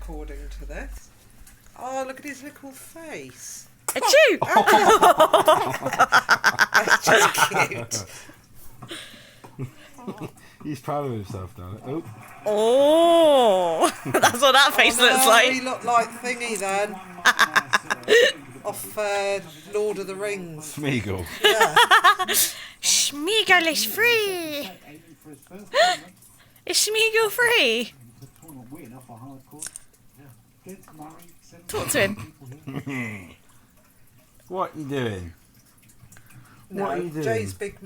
according to this. Oh, look at his little face. Achoo! That's just cute. He's proud of himself, darling. Oh. Oh, that's what that face looks like. He looked like Thingy then. Off Lord of the Rings. Smeagol. Yeah. Smeagol is free. Is Smeagol free? Talk to him. What are you doing? No, What are you doing? Jay's big